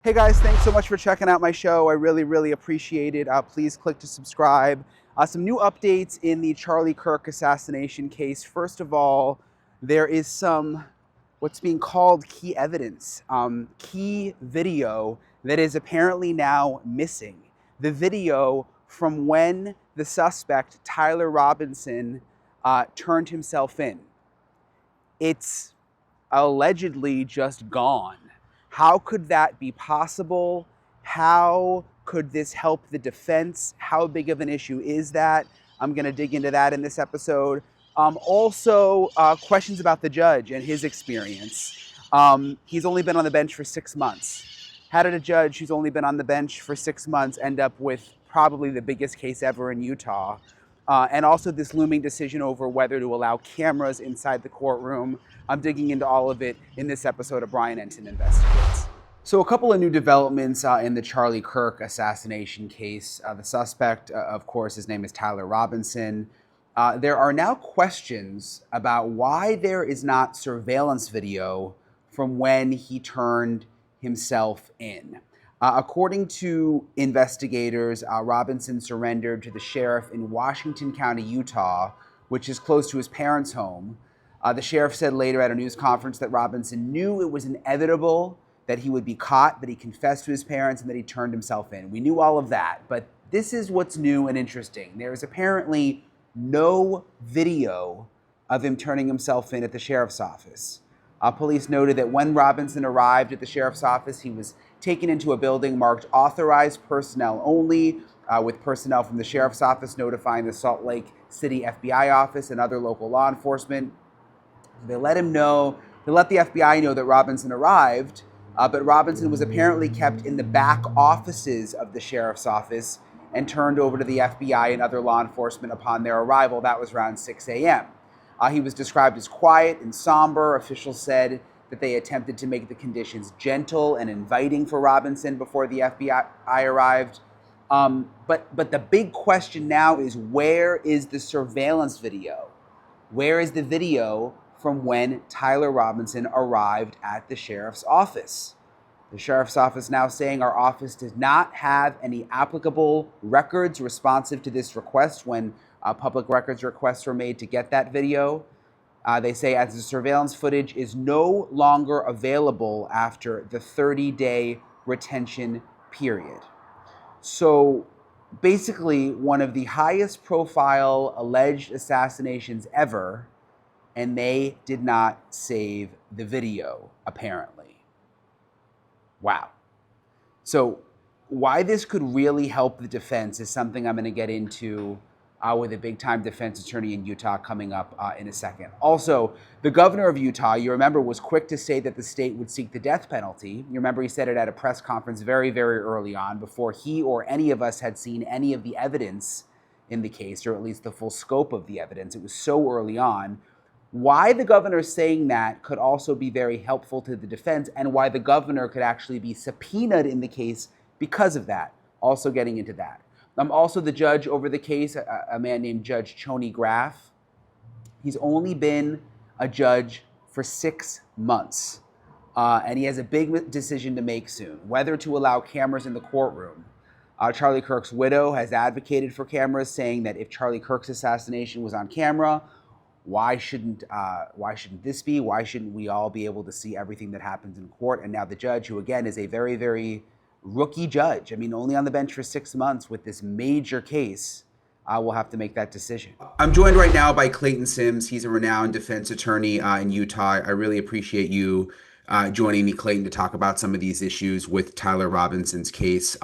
Hey guys, thanks so much for checking out my show. I really appreciate it. Please click to subscribe. Some new updates in the Charlie Kirk assassination case. First of all, there is some what's being called key evidence, key video that is apparently now missing. The video from when the suspect, Tyler Robinson, turned himself in. It's allegedly just gone. How could that be possible? How could this help the defense? How big of an issue is that? I'm going to dig into that in this episode. Also, questions about the judge and his experience. He's only been on the bench for 6 months. How did a judge who's only been on the bench for 6 months end up with probably the biggest case ever in Utah? And also this looming decision over whether to allow cameras inside the courtroom. I'm digging into all of it in this episode of Brian Entin Investigates. So a couple of new developments in the Charlie Kirk assassination case. The suspect, of course, his name is Tyler Robinson. There are now questions about why there is not surveillance video from when he turned himself in. According to investigators, Robinson surrendered to the sheriff in Washington County, Utah, which is close to his parents' home. The sheriff said later at a news conference that Robinson knew it was inevitable that he would be caught, that he confessed to his parents, and that he turned himself in. We knew all of that, but this is what's new and interesting. There is apparently no video of him turning himself in at the sheriff's office. Police noted that when Robinson arrived at the sheriff's office, he was taken into a building marked authorized personnel only, with personnel from the sheriff's office notifying the Salt Lake City FBI office and other local law enforcement. They let the FBI know that Robinson arrived, but Robinson was apparently kept in the back offices of the sheriff's office and turned over to the FBI and other law enforcement upon their arrival. That was around 6 a.m. He was described as quiet and somber. Officials said that they attempted to make the conditions gentle and inviting for Robinson before the FBI arrived. But the big question now is, where is the surveillance video? Where is the video from when Tyler Robinson arrived at the sheriff's office? The sheriff's office now saying our office does not have any applicable records responsive to this request when public records requests were made to get that video. They say as the surveillance footage is no longer available after the 30-day retention period. So basically one of the highest profile alleged assassinations ever, and they did not save the video, apparently. Wow. So why this could really help the defense is something I'm going to get into with a big-time defense attorney in Utah coming up in a second. Also, the governor of Utah, you remember, was quick to say that the state would seek the death penalty. You remember he said it at a press conference very early on, before he or any of us had seen any of the evidence in the case, or at least the full scope of the evidence. It was so early on. Why the governor saying that could also be very helpful to the defense, and why the governor could actually be subpoenaed in the case because of that. Also getting into that. Also the judge over the case, a man named Judge Choni Graff, he's only been a judge for 6 months. And he has a big decision to make soon, whether to allow cameras in the courtroom. Charlie Kirk's widow has advocated for cameras, saying that if Charlie Kirk's assassination was on camera, why shouldn't this be? Why shouldn't we all be able to see everything that happens in court? And now the judge, who again is a very rookie judge, I mean, only on the bench for 6 months with this major case, will have to make that decision. I'm joined right now by Clayton Sims. He's a renowned defense attorney in Utah. I really appreciate you joining me, Clayton, to talk about some of these issues with Tyler Robinson's case.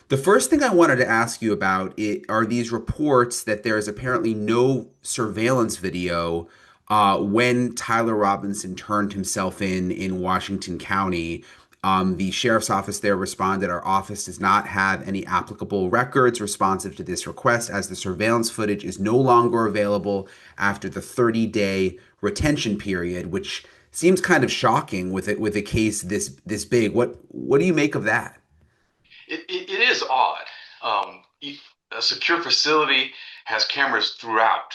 The first thing I wanted to ask you about are these reports that there is apparently no surveillance video when Tyler Robinson turned himself in Washington County. The sheriff's office there responded, our office does not have any applicable records responsive to this request, as the surveillance footage is no longer available after the 30-day retention period, which seems kind of shocking with a case this big. What do you make of that? It is odd. A secure facility has cameras throughout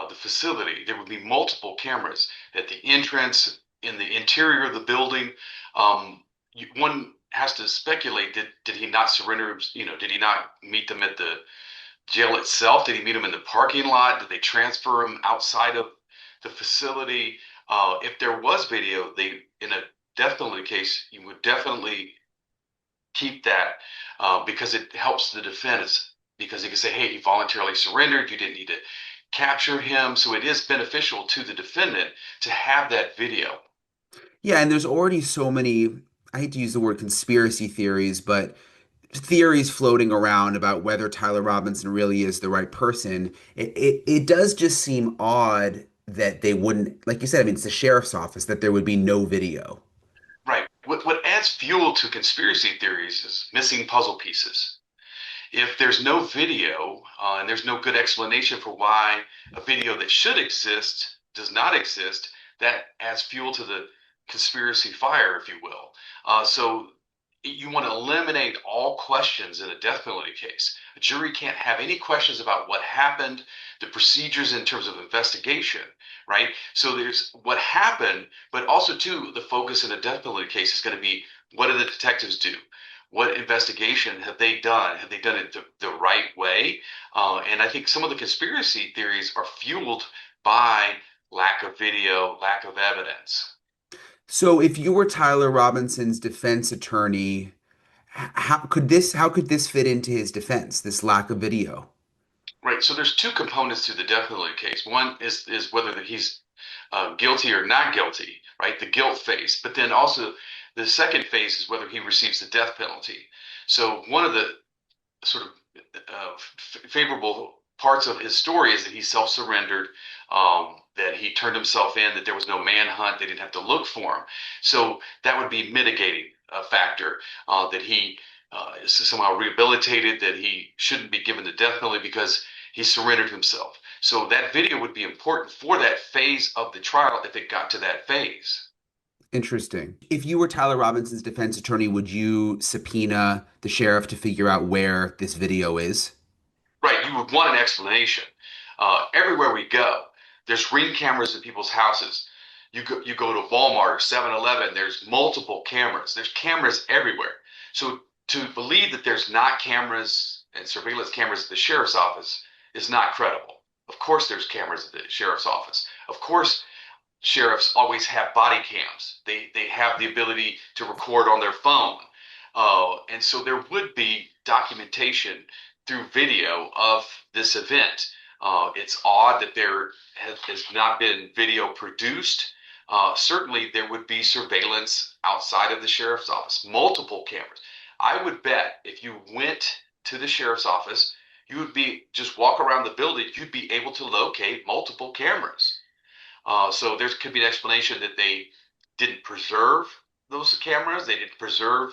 the facility. There would be multiple cameras at the entrance, in the interior of the building. One has to speculate, did he not surrender? Did he not meet them at the jail itself? Did he meet them in the parking lot? Did they transfer him outside of the facility? If there was video, they in a death penalty case, you would definitely keep that because it helps the defense because they can say, hey, he voluntarily surrendered. You didn't need to capture him. So it is beneficial to the defendant to have that video. Yeah, and there's already so many, I hate to use the word conspiracy theories, but theories floating around about whether Tyler Robinson really is the right person. It does just seem odd that they wouldn't, like you said, I mean, it's the sheriff's office, that there would be no video. Right. What adds fuel to conspiracy theories is missing puzzle pieces. If there's no video and there's no good explanation for why a video that should exist does not exist, that adds fuel to the conspiracy fire, if you will. So you want to eliminate all questions in a death penalty case. A jury can't have any questions about what happened, the procedures in terms of investigation, right? So there's what happened, but also too, the focus in a death penalty case is going to be what do the detectives do? What investigation have they done? Have they done it the right way? And I think some of the conspiracy theories are fueled by lack of video, lack of evidence. So if you were Tyler Robinson's defense attorney, how could this fit into his defense, this lack of video? Right. So there's two components to the death penalty case. One is whether that he's guilty or not guilty, right? The guilt phase. But then also the second phase is whether he receives the death penalty. So one of the sort of favorable parts of his story is that he self-surrendered, that he turned himself in, that there was no manhunt, they didn't have to look for him. So that would be mitigating factor that he is somehow rehabilitated, that he shouldn't be given the death penalty because he surrendered himself. So that video would be important for that phase of the trial if it got to that phase. Interesting. If you were Tyler Robinson's defense attorney, would you subpoena the sheriff to figure out where this video is? Right, you would want an explanation. Everywhere we go, there's ring cameras at people's houses. You go to Walmart or 7-Eleven, there's multiple cameras. There's cameras everywhere. So to believe that there's not cameras and surveillance cameras at the sheriff's office is not credible. Of course there's cameras at the sheriff's office. Of course sheriffs always have body cams. They have the ability to record on their phone. And so there would be documentation through video of this event. It's odd that there has not been video produced. Certainly, there would be surveillance outside of the sheriff's office, multiple cameras. I would bet if you went to the sheriff's office, you would be just walk around the building, you'd be able to locate multiple cameras. So there could be an explanation that they didn't preserve those cameras, they didn't preserve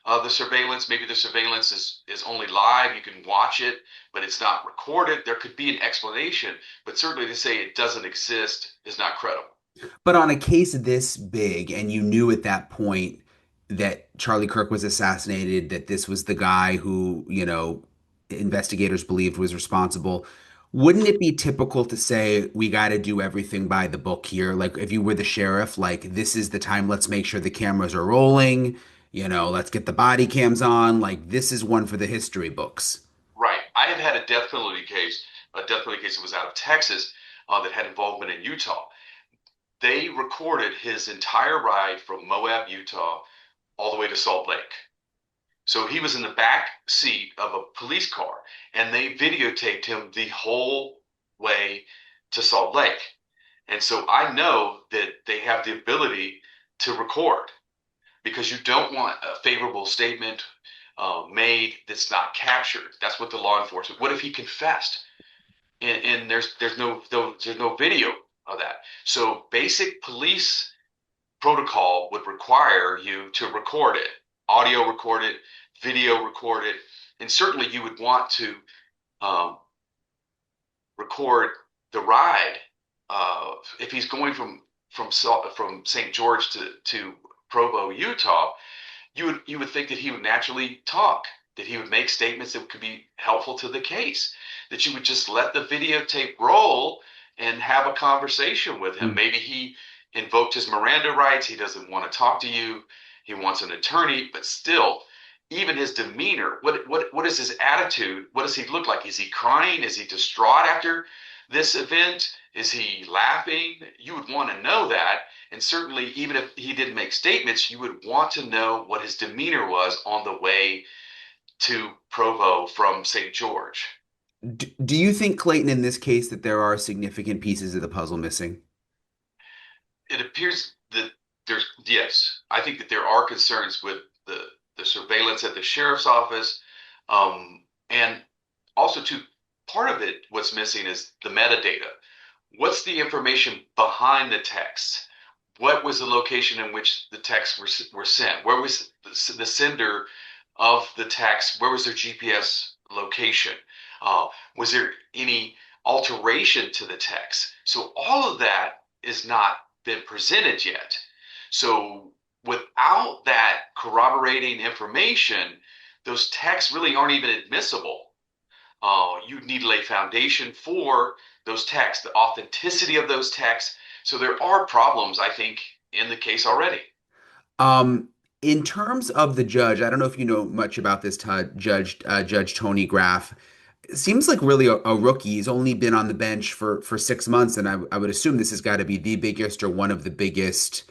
the surveillance. Maybe the surveillance is only live. You can watch it, but it's not recorded. There could be an explanation, but certainly to say it doesn't exist is not credible. But on a case this big, and you knew at that point that Charlie Kirk was assassinated, that this was the guy who, investigators believed was responsible, wouldn't it be typical to say, we got to do everything by the book here? Like, if you were the sheriff, like, this is the time, let's make sure the cameras are rolling, let's get the body cams on. Like, this is one for the history books. Right. I have had a death penalty case that was out of Texas that had involvement in Utah. They recorded his entire ride from Moab, Utah, all the way to Salt Lake. So he was in the back seat of a police car, and they videotaped him the whole way to Salt Lake. And so I know that they have the ability to record because you don't want a favorable statement made that's not captured. That's what the law enforcement. What if he confessed and there's no video of that? So basic police protocol would require you to record it, audio record it, video record it, and certainly you would want to record the ride. If he's going from St. George to Provo, Utah, you would think that he would naturally talk, that he would make statements that could be helpful to the case, that you would just let the videotape roll and have a conversation with him. Maybe he invoked his Miranda rights. He doesn't want to talk to you. He wants an attorney, but still, even his demeanor, what is his attitude? What does he look like? Is he crying? Is he distraught after this event? Is he laughing? You would want to know that. And certainly, even if he didn't make statements, you would want to know what his demeanor was on the way to Provo from St. George. Do you think, Clayton, in this case, that there are significant pieces of the puzzle missing? It appears that there's, yes, I think that there are concerns with the surveillance at the sheriff's office. And also, too, part of it, what's missing is the metadata. What's the information behind the text? What was the location in which the texts were sent? Where was the sender of the text? Where was their GPS location? Was there any alteration to the text? So all of that is not been presented yet. So without that corroborating information, those texts really aren't even admissible. You need to lay foundation for those texts, the authenticity of those texts. So there are problems, I think, in the case already. Um, in terms of the judge, I don't know if you know much about this Judge Tony Graff. Seems like really a rookie. He's only been on the bench for 6 months, and I would assume this has got to be the biggest or one of the biggest,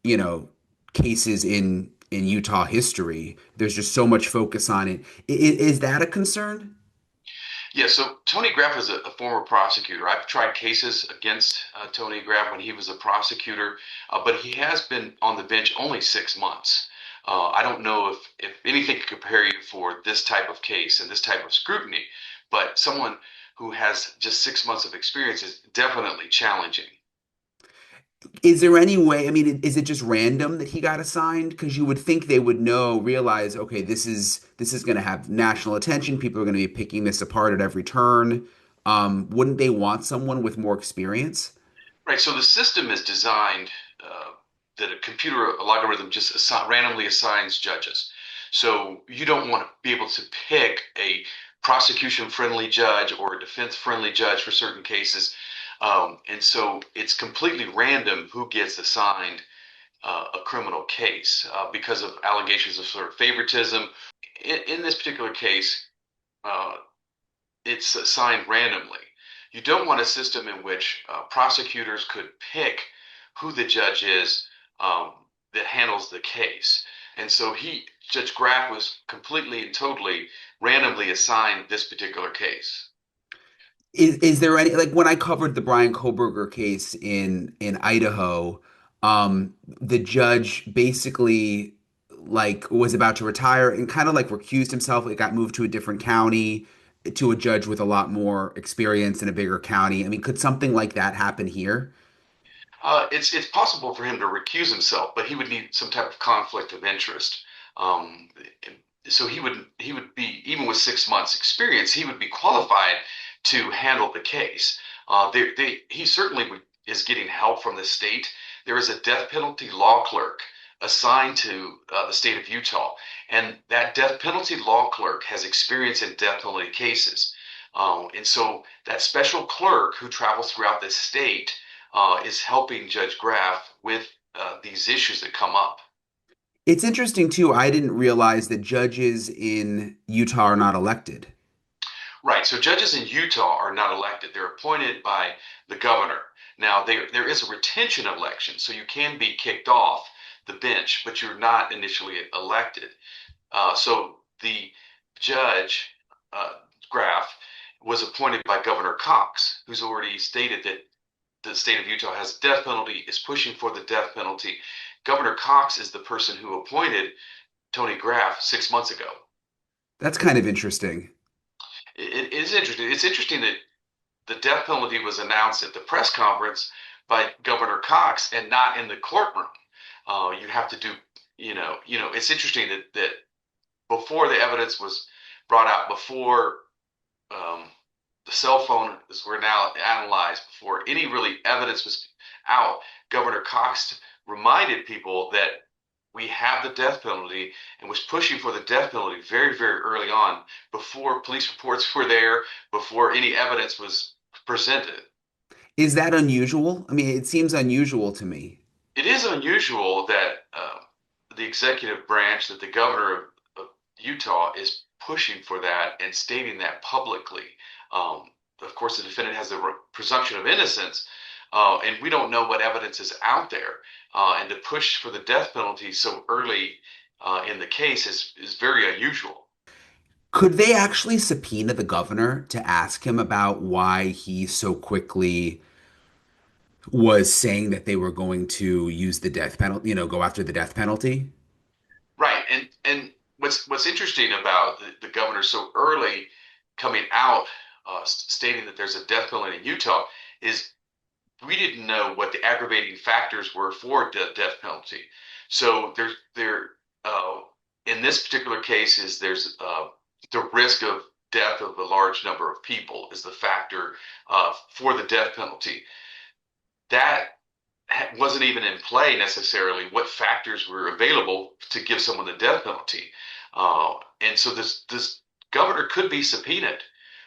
you know, cases in Utah history. There's just so much focus on it. Is that a concern? Yeah, so Tony Graff is a former prosecutor. I've tried cases against Tony Graff when he was a prosecutor, but he has been on the bench only 6 months. I don't know if anything could prepare you for this type of case and this type of scrutiny, but someone who has just 6 months of experience is definitely challenging. Is there any way, I mean, is it just random that he got assigned? Because you would think they would know, realize, okay, this is going to have national attention. People are going to be picking this apart at every turn. Wouldn't they want someone with more experience? Right, so the system is designed that a computer algorithm just randomly assigns judges. So you don't want to be able to pick a prosecution friendly judge or a defense friendly judge for certain cases. And so it's completely random who gets assigned a criminal case because of allegations of sort of favoritism. In this particular case, uh, it's assigned randomly. You don't want a system in which prosecutors could pick who the judge is that handles the case. And so Judge Graff was completely and totally randomly assigned this particular case. Is there any, like when I covered the Brian Koberger case in Idaho, the judge basically like was about to retire and kind of like recused himself. It got moved to a different county to a judge with a lot more experience in a bigger county. I mean, could something like that happen here? It's possible for him to recuse himself, but he would need some type of conflict of interest. Um, so he would be, even with 6 months experience, he would be qualified to handle the case. He certainly is getting help from the state. There is a death penalty law clerk assigned to the state of Utah, and that death penalty law clerk has experience in death penalty cases. And so that special clerk who travels throughout the state is helping Judge Graff with these issues that come up. It's interesting too. I didn't realize that judges in Utah are not elected. Right. So judges in Utah are not elected. They're appointed by the governor. Now, there is a retention election, so you can be kicked off the bench, but you're not initially elected. So the judge, uh, Graff, was appointed by Governor Cox, who's already stated that the state of Utah has a death penalty, is pushing for the death penalty. Governor Cox is the person who appointed Tony Graff 6 months ago. That's kind of interesting. It is interesting. It's interesting that the death penalty was announced at the press conference by Governor Cox and not in the courtroom. You have to do, it's interesting that before the evidence was brought out, before um, the cell phones were now analyzed, before any really evidence was out, Governor Cox reminded people that we have the death penalty and was pushing for the death penalty very, very early on, before police reports were there, before any evidence was presented. Is that unusual? I mean, it seems unusual to me. It is unusual that the executive branch, that the governor of Utah is pushing for that and stating that publicly. Of course, the defendant has the presumption of innocence, and we don't know what evidence is out there. And to push for the death penalty so early in the case is very unusual. Could they actually subpoena the governor to ask him about why he so quickly was saying that they were going to use the death penalty, go after the death penalty? Right, and what's interesting about the governor so early coming out, stating that there's a death penalty in Utah, is we didn't know what the aggravating factors were for the death penalty. So uh, in this particular case, there's the risk of death of a large number of people is the factor for the death penalty. That wasn't even in play necessarily. What factors were available to give someone the death penalty, and so this governor could be subpoenaed.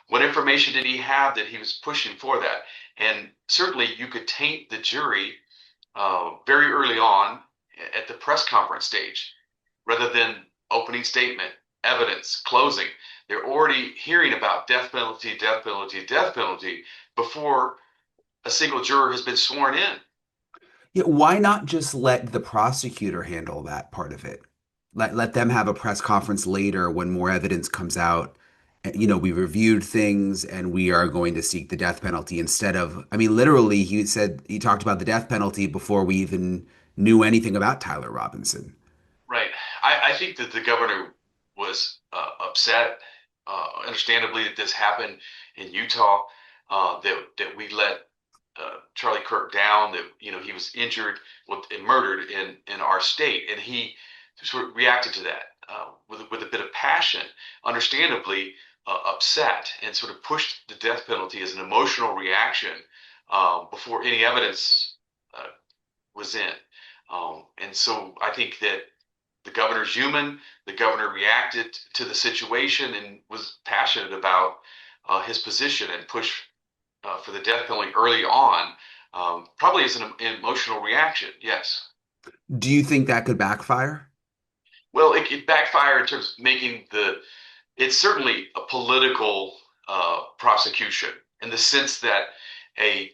What information did he have that he was pushing for that? And certainly, you could taint the jury very early on at the press conference stage, rather than opening statement, evidence, closing. They're already hearing about death penalty, death penalty, death penalty before a single juror has been sworn in. Yeah, why not just let the prosecutor handle that part of it? Let them have a press conference later when more evidence comes out. We reviewed things and we are going to seek the death penalty instead of, I mean, literally, he talked about the death penalty before we even knew anything about Tyler Robinson. Right. I think that the governor was upset, understandably, that this happened in Utah, that we let Charlie Kirk down, that he was injured and murdered in our state, and he sort of reacted to that with a bit of passion, understandably upset, and sort of pushed the death penalty as an emotional reaction before any evidence uh, was in. And so I think that the governor's human. The governor reacted to the situation and was passionate about his position and pushed for the death penalty early on, probably as an emotional reaction. Yes. Do you think that could backfire? Well, it could backfire in terms of making it's certainly a political prosecution in the sense that a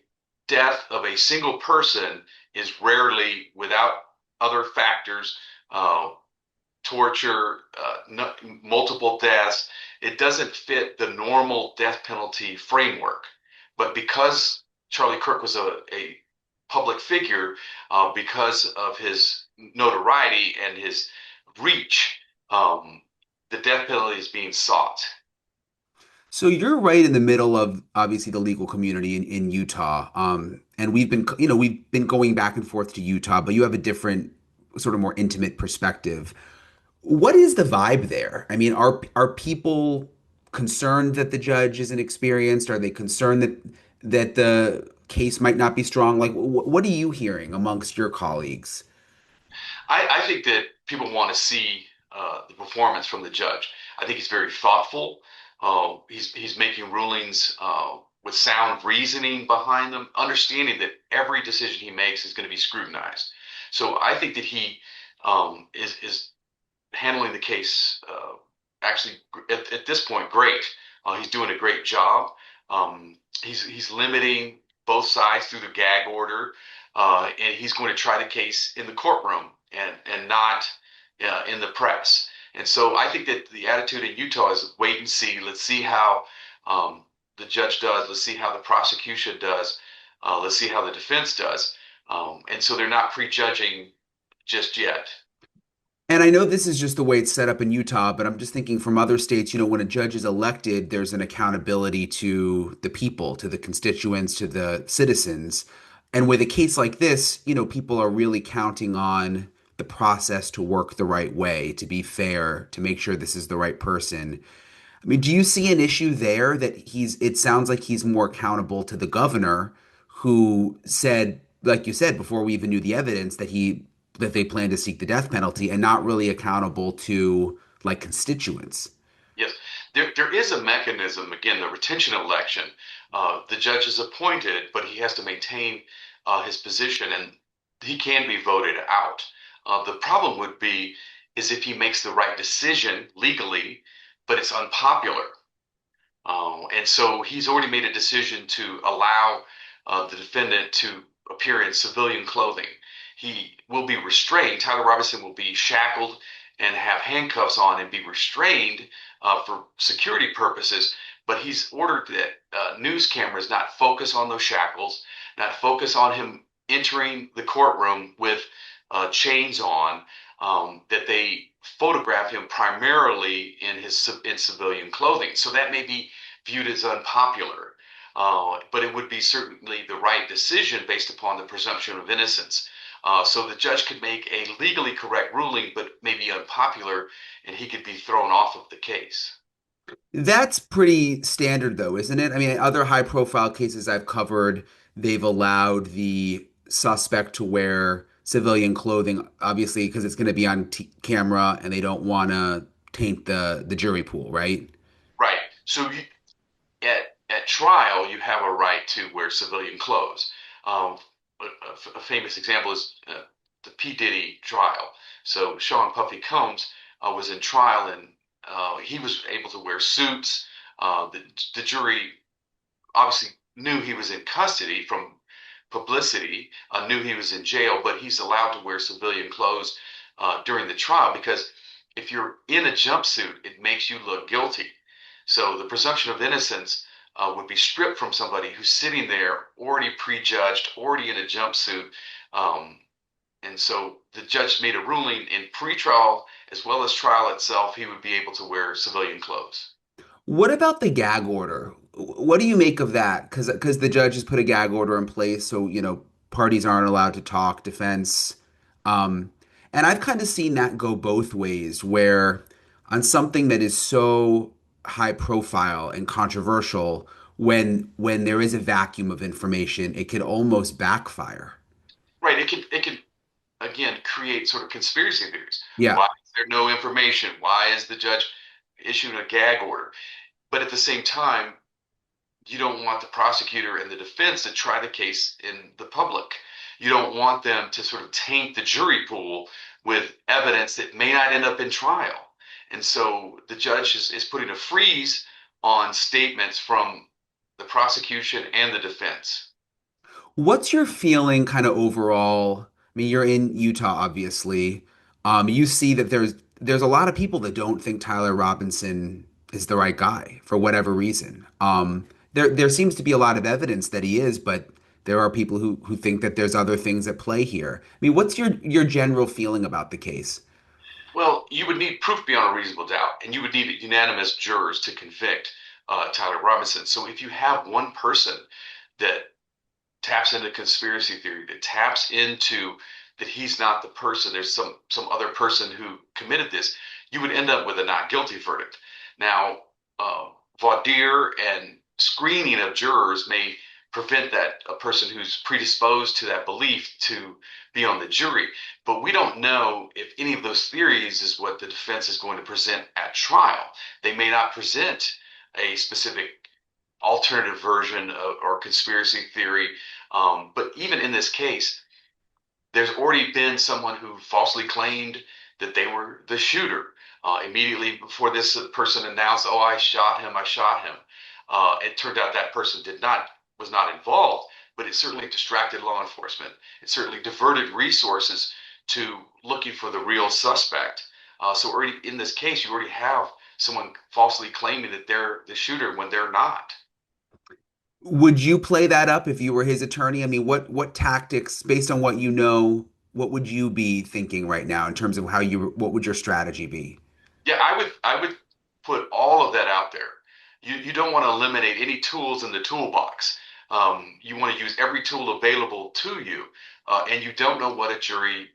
death of a single person is rarely without other factors, uh, torture, multiple deaths. It doesn't fit the normal death penalty framework. But because Charlie Kirk was a public figure, because of his notoriety and his reach, the death penalty is being sought. So you're right in the middle of obviously the legal community in Utah. And we've been going back and forth to Utah, but you have a different sort of more intimate perspective. What is the vibe there? I mean, are people concerned that the judge isn't experienced? Are they concerned that the case might not be strong? Like, what are you hearing amongst your colleagues? I think that people want to see the performance from the judge. I think he's very thoughtful. He's making rulings with sound reasoning behind them, understanding that every decision he makes is going to be scrutinized. So I think that he is handling the case actually at this point great. He's doing a great job. He's limiting both sides through the gag order, and he's going to try the case in the courtroom and not in the press. And so I think that the attitude in Utah is wait and see. Let's see how the judge does. Let's see how the prosecution does. Let's see how the defense does. And so they're not prejudging just yet. And I know this is just the way it's set up in Utah, but I'm just thinking from other states, when a judge is elected, there's an accountability to the people, to the constituents, to the citizens. And with a case like this, people are really counting on the process to work the right way, to be fair, to make sure this is the right person. I mean, do you see an issue there that it sounds like he's more accountable to the governor who said, like you said, before we even knew the evidence that they plan to seek the death penalty and not really accountable to like constituents? Yes, there is a mechanism, again, the retention election. The judge is appointed, but he has to maintain his position, and he can be voted out. The problem would be is if he makes the right decision legally, but it's unpopular. And so he's already made a decision to allow the defendant to appear in civilian clothing. He will be restrained. Tyler Robinson will be shackled and have handcuffs on and be restrained for security purposes. But he's ordered that news cameras not focus on those shackles, not focus on him entering the courtroom with chains on, that they photograph him primarily in civilian clothing. So that may be viewed as unpopular, but it would be certainly the right decision based upon the presumption of innocence. So the judge could make a legally correct ruling, but maybe unpopular, and he could be thrown off of the case. That's pretty standard, though, isn't it? I mean, other high-profile cases I've covered, they've allowed the suspect to wear civilian clothing, obviously, because it's going to be on t camera, and they don't want to taint the jury pool, right? Right. So at trial, you have a right to wear civilian clothes. A famous example is the P. Diddy trial. So Sean Puffy Combs was in trial, and he was able to wear suits. The jury obviously knew he was in custody from publicity, knew he was in jail, but he's allowed to wear civilian clothes during the trial because if you're in a jumpsuit, it makes you look guilty. So the presumption of innocence would be stripped from somebody who's sitting there already prejudged, already in a jumpsuit. Um, and so the judge made a ruling in pretrial as well as trial itself, he would be able to wear civilian clothes. What about the gag order? What do you make of that? Because the judge has put a gag order in place, so parties aren't allowed to talk, defense. Um, and I've kind of seen that go both ways, where on something that is so high profile and controversial, when there is a vacuum of information, it could almost backfire. Right. It can again create sort of conspiracy theories. Yeah. Why is there no information? Why is the judge issuing a gag order? But at the same time, you don't want the prosecutor and the defense to try the case in the public. You don't want them to sort of taint the jury pool with evidence that may not end up in trial. And so the judge is putting a freeze on statements from the prosecution and the defense. What's your feeling kind of overall? I mean, you're in Utah, obviously. You see that there's a lot of people that don't think Tyler Robinson is the right guy for whatever reason. There seems to be a lot of evidence that he is, but there are people who think that there's other things at play here. I mean, what's your general feeling about the case? Well, you would need proof beyond a reasonable doubt, and you would need unanimous jurors to convict Tyler Robinson. So if you have one person that taps into conspiracy theory, that taps into that he's not the person, there's some other person who committed this, you would end up with a not guilty verdict. Now, voir dire and screening of jurors may prevent that a person who's predisposed to that belief to be on the jury. But we don't know if any of those theories is what the defense is going to present at trial. They may not present a specific alternative version or conspiracy theory. But even in this case, there's already been someone who falsely claimed that they were the shooter. Immediately before this person announced, "Oh, I shot him. I shot him." It turned out that person was not involved, but it certainly distracted law enforcement. It certainly diverted resources to looking for the real suspect. So already in this case, you already have someone falsely claiming that they're the shooter when they're not. Would you play that up if you were his attorney? I mean, what tactics, based on what you know, what would you be thinking right now in terms of what would your strategy be? Yeah, I would put all of that out there. You don't want to eliminate any tools in the toolbox. You want to use every tool available to you, and you don't know what a jury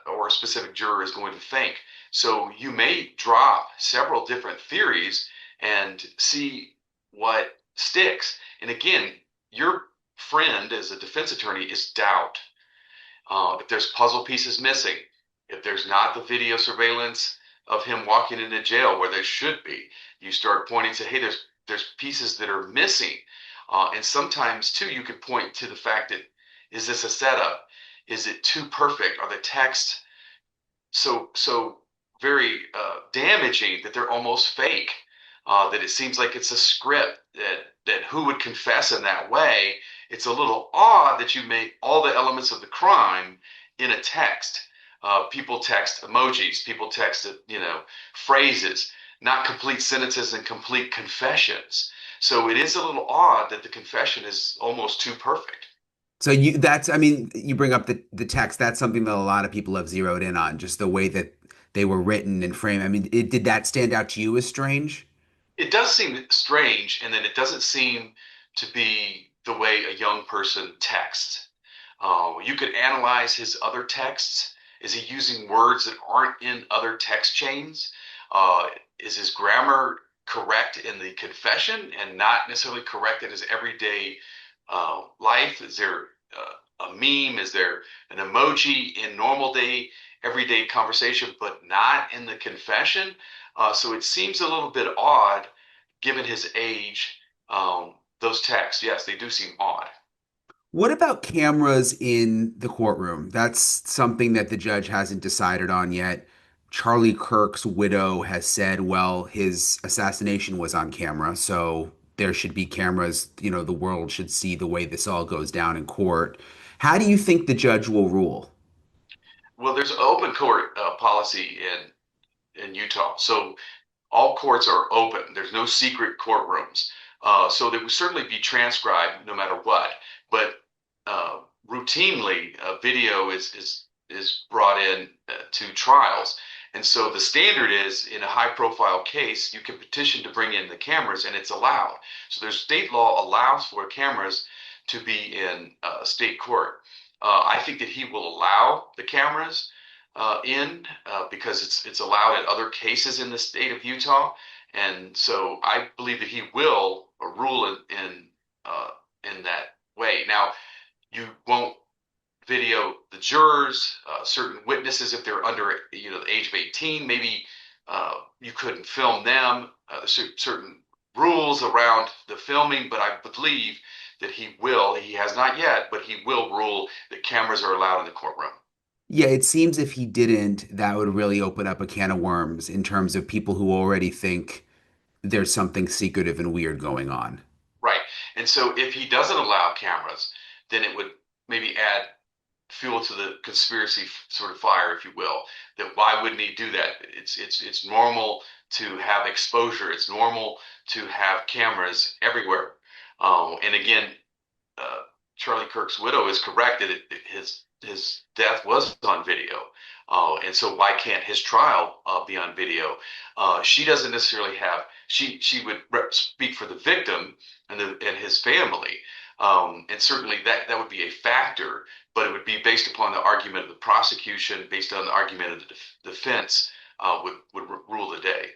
or a specific juror is going to think. So you may drop several different theories and see what sticks. And again, your friend as a defense attorney is doubt. If there's puzzle pieces missing, if there's not the video surveillance of him walking into jail where there should be, you start pointing to, hey, there's pieces that are missing. And sometimes too, you could point to the fact that is this a setup? Is it too perfect? Are the texts so very damaging that they're almost fake. That it seems like it's a script that who would confess in that way. It's a little odd that you make all the elements of the crime in a text. People text emojis, people text phrases, not complete sentences and complete confessions. So it is a little odd that the confession is almost too perfect. So I mean, you bring up the text. That's something that a lot of people have zeroed in on, just the way that they were written and framed. I mean, did that stand out to you as strange? It does seem strange, and then it doesn't seem to be the way a young person texts. You could analyze his other texts. Is he using words that aren't in other text chains? Is his grammar correct in the confession and not necessarily correct in his everyday life? Is there a meme? Is there an emoji in normal day, everyday conversation, but not in the confession? So it seems a little bit odd given his age. Those texts, yes, they do seem odd. What about cameras in the courtroom? That's something that the judge hasn't decided on yet. Charlie Kirk's widow has said, well, his assassination was on camera, so there should be cameras. The world should see the way this all goes down in court. How do you think the judge will rule? Well, there's an open court policy in Utah, so all courts are open. There's no secret courtrooms. So they would certainly be transcribed no matter what. But routinely, video is brought in to trials. And so the standard is in a high profile case, you can petition to bring in the cameras and it's allowed. So there's state law allows for cameras to be in state court. I think that he will allow the cameras in because it's allowed in other cases in the state of Utah, and so I believe that he will rule in that way. Now, you won't video the jurors, certain witnesses if they're under the age of 18. Maybe you couldn't film them. Certain rules around the filming, but I believe that he will. He has not yet, but he will rule that cameras are allowed in the courtroom. Yeah, it seems if he didn't, that would really open up a can of worms in terms of people who already think there's something secretive and weird going on. Right. And so if he doesn't allow cameras, then it would maybe add fuel to the conspiracy sort of fire, if you will. That why wouldn't he do that? It's normal to have exposure. It's normal to have cameras everywhere. And again, uh, Charlie Kirk's widow is correct that his death was on video. And so why can't his trial be on video? She doesn't necessarily have. She would speak for the victim and his family, and certainly that would be a factor. But it would be based upon the argument of the prosecution, based on the argument of the defense, would rule the day.